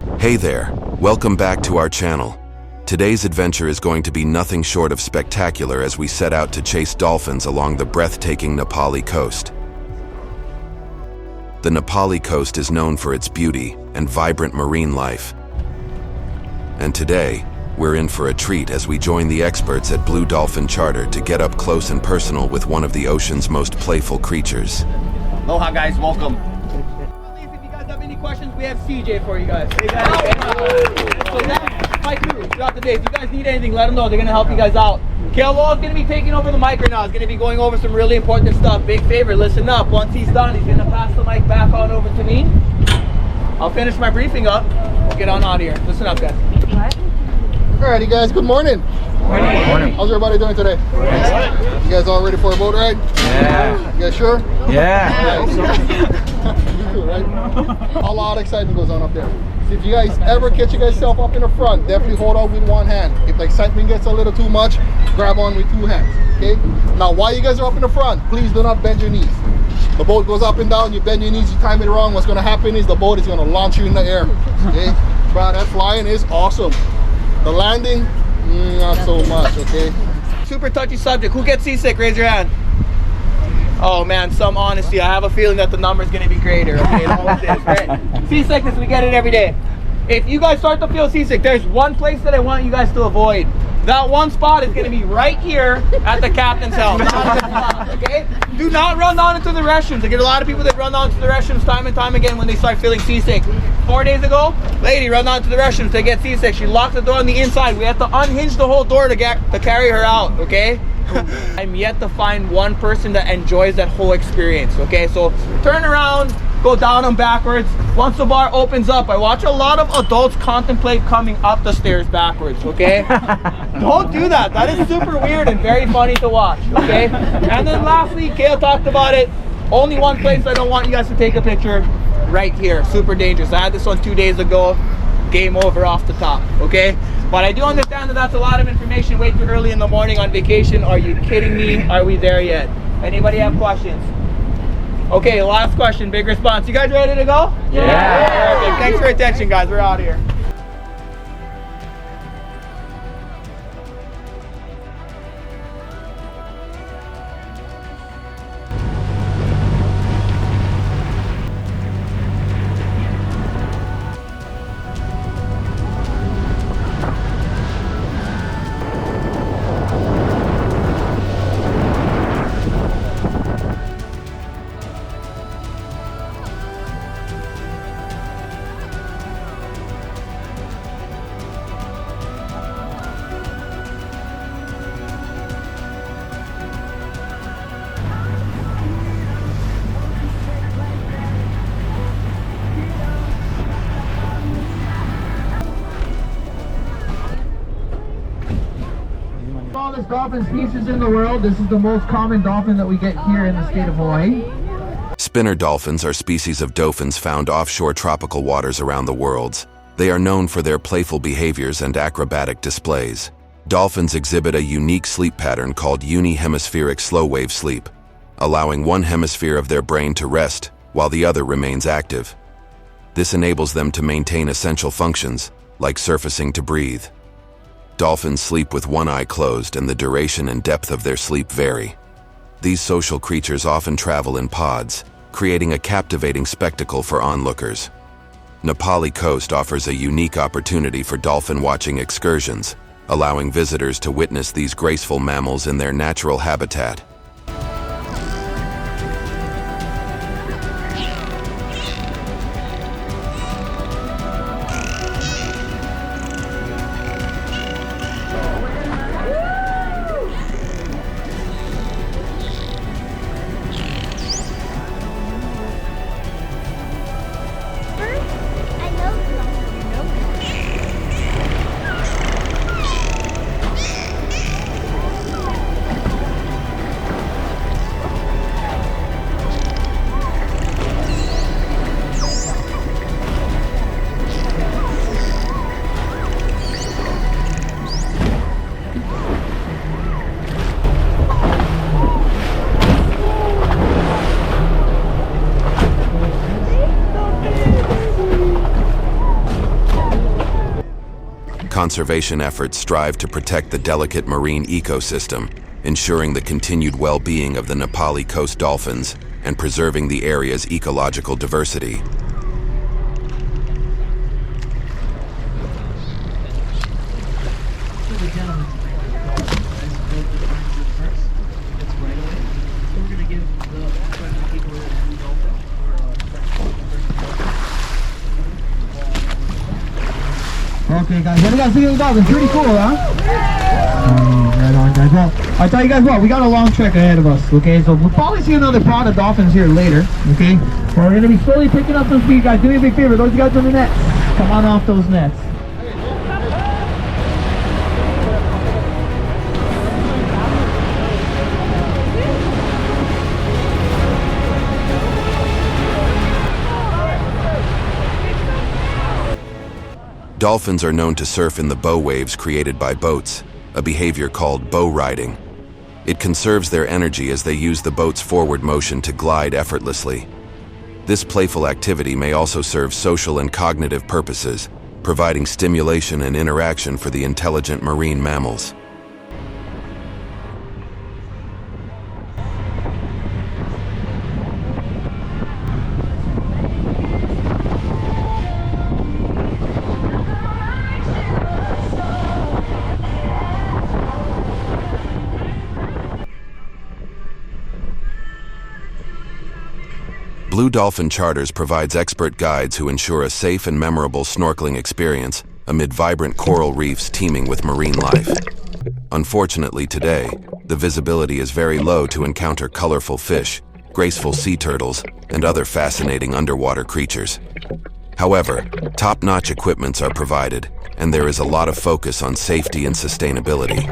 Hey there, welcome back to our channel. Today's adventure is going to be nothing short of spectacular as we set out to chase dolphins along the breathtaking Nā Pali Coast. The Nā Pali Coast is known for its beauty and vibrant marine life. And today, we're in for a treat as we join the experts at Blue Dolphin Charter to get up close and personal with one of the ocean's most playful creatures. Aloha guys, welcome. If you guys have any questions, we have CJ for you guys. Hey guys. So that's my crew throughout the day. If you guys need anything, let them know. They're going to help you guys out. Kale is going to be taking over the mic right now. He's going to be going over some really important stuff. Big favor, listen up. Once he's done, he's going to pass the mic back on over to me. I'll finish my briefing up. We'll get on out of here. Listen up, guys. Alrighty guys, good morning. Morning. Morning. How's everybody doing today? You guys all ready for a boat ride? Yeah. You guys sure? Yeah. Right? A lot of excitement goes on up there. So if you guys ever catch yourself up in the front, definitely hold on with one hand. If the excitement gets a little too much, grab on with two hands. Okay? Now while you guys are up in the front, please do not bend your knees. The boat goes up and down, you bend your knees, you time it wrong, what's gonna happen is the boat is gonna launch you in the air. Okay? Bro, that flying is awesome. The landing, not so much, okay? Super touchy subject. Who gets seasick? Raise your hand. Oh man, some honesty. I have a feeling that the number is going to be greater. Okay, it always is, right? Seasickness, we get it every day. If you guys start to feel seasick, there's one place that I want you guys to avoid. That one spot is going to be right here at the captain's house. Okay? Do not run down into the restrooms. I get a lot of people that run down to the restrooms time and time again when they start feeling seasick. 4 days ago, lady run down to the restrooms to get seasick. She locked the door on the inside. We have to unhinge the whole door to carry her out, okay? I'm yet to find one person that enjoys that whole experience, okay? So turn around, go down and backwards. Once the bar opens up, I watch a lot of adults contemplate coming up the stairs backwards, okay? Don't do that. That is super weird and very funny to watch, okay? And then lastly, Kale talked about it. Only one place I don't want you guys to take a picture, right here. Super dangerous. I had this one 2 days ago. Game over off the top, okay? But I do understand that that's a lot of information way too early in the morning on vacation. Are you kidding me? Are we there yet? Anybody have questions? Okay, last question, big response. You guys ready to go? Yeah. Perfect. Thanks for your attention, guys. We're out of here. Smallest dolphin species in the world. This is the most common dolphin that we get here in the state of Hawaii. Spinner dolphins are species of dolphins found offshore tropical waters around the world. They are known for their playful behaviors and acrobatic displays. Dolphins exhibit a unique sleep pattern called uni-hemispheric slow-wave sleep, allowing one hemisphere of their brain to rest while the other remains active. This enables them to maintain essential functions, like surfacing to breathe. Dolphins sleep with one eye closed, and the duration and depth of their sleep vary. These social creatures often travel in pods, creating a captivating spectacle for onlookers. Nā Pali Coast offers a unique opportunity for dolphin watching excursions, allowing visitors to witness these graceful mammals in their natural habitat. conservation efforts strive to protect the delicate marine ecosystem, ensuring the continued well-being of the Nā Pali Coast dolphins and preserving the area's ecological diversity. Okay, guys, what do you guys think of the dolphins? Pretty cool, huh? Right on, guys. Well, I tell you guys what, we got a long trek ahead of us, okay? So we'll probably see another pod of dolphins here later, okay? We're going to be slowly picking up some speed, guys. Do me a big favor, those of you guys on the nets, come on off those nets. Dolphins are known to surf in the bow waves created by boats, a behavior called bow riding. It conserves their energy as they use the boat's forward motion to glide effortlessly. This playful activity may also serve social and cognitive purposes, providing stimulation and interaction for the intelligent marine mammals. Blue Dolphin Charters provides expert guides who ensure a safe and memorable snorkeling experience amid vibrant coral reefs teeming with marine life. Unfortunately today, the visibility is very low to encounter colorful fish, graceful sea turtles, and other fascinating underwater creatures. However, top-notch equipments are provided, and there is a lot of focus on safety and sustainability.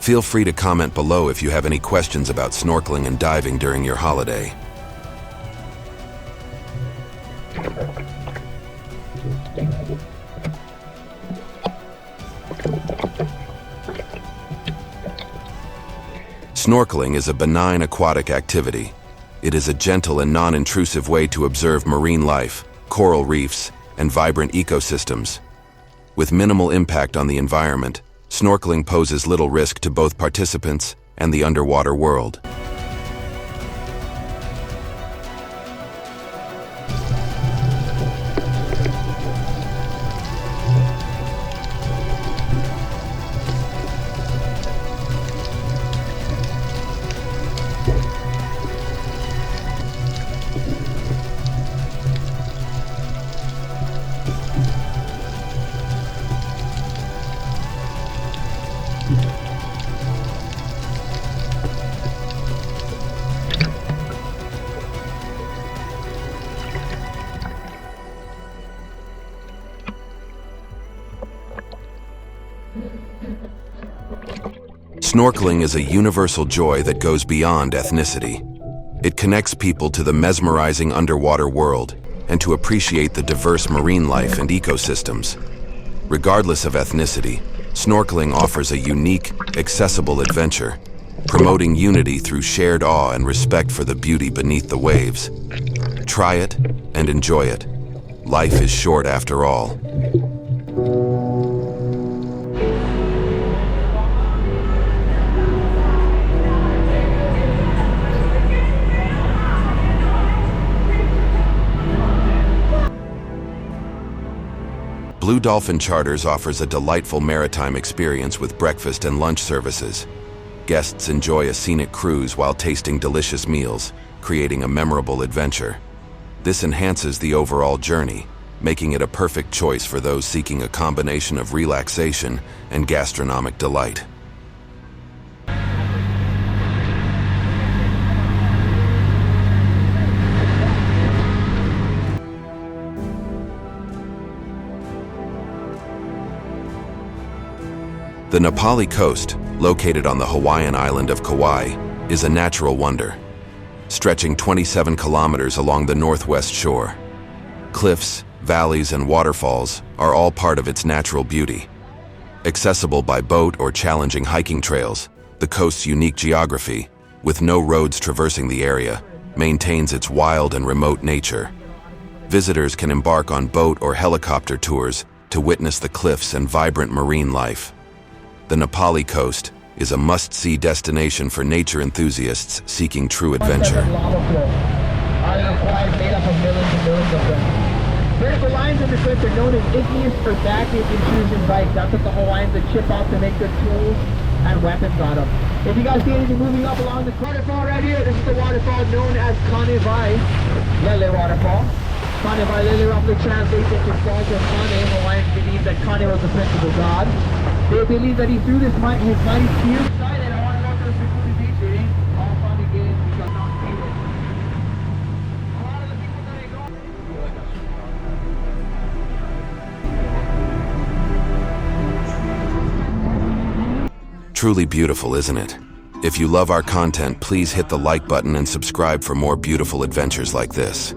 Feel free to comment below if you have any questions about snorkeling and diving during your holiday. Snorkeling is a benign aquatic activity. It is a gentle and non-intrusive way to observe marine life, coral reefs, and vibrant ecosystems. With minimal impact on the environment, snorkeling poses little risk to both participants and the underwater world. Snorkeling is a universal joy that goes beyond ethnicity. It connects people to the mesmerizing underwater world and to appreciate the diverse marine life and ecosystems. Regardless of ethnicity, snorkeling offers a unique, accessible adventure, promoting unity through shared awe and respect for the beauty beneath the waves. Try it and enjoy it. Life is short after all. Blue Dolphin Charters offers a delightful maritime experience with breakfast and lunch services. Guests enjoy a scenic cruise while tasting delicious meals, creating a memorable adventure. This enhances the overall journey, making it a perfect choice for those seeking a combination of relaxation and gastronomic delight. The Nā Pali Coast, located on the Hawaiian island of Kauai, is a natural wonder, stretching 27 kilometers along the northwest shore. Cliffs, valleys, and waterfalls are all part of its natural beauty. Accessible by boat or challenging hiking trails, the coast's unique geography, with no roads traversing the area, maintains its wild and remote nature. Visitors can embark on boat or helicopter tours to witness the cliffs and vibrant marine life. The Nā Pali Coast is a must-see destination for nature enthusiasts seeking true adventure. Vertical lines in the cliff are known as igneous or backward intrusion bikes. That's what the Hawaiians would chip off to make their tools and weapons on them. If you guys see anything moving up along the waterfall right here, this is the waterfall known as Kanewai Lele Waterfall. Kanewai Lele roughly translates into falls of Kane. Hawaiians believe that Kane was the principal god. They believe that he threw his mighty spear. Decided, I want to go to the Pacific Beach city. All fun and games because not people. A lot of the people that I go. Truly beautiful, isn't it? If you love our content, please hit the like button and subscribe for more beautiful adventures like this.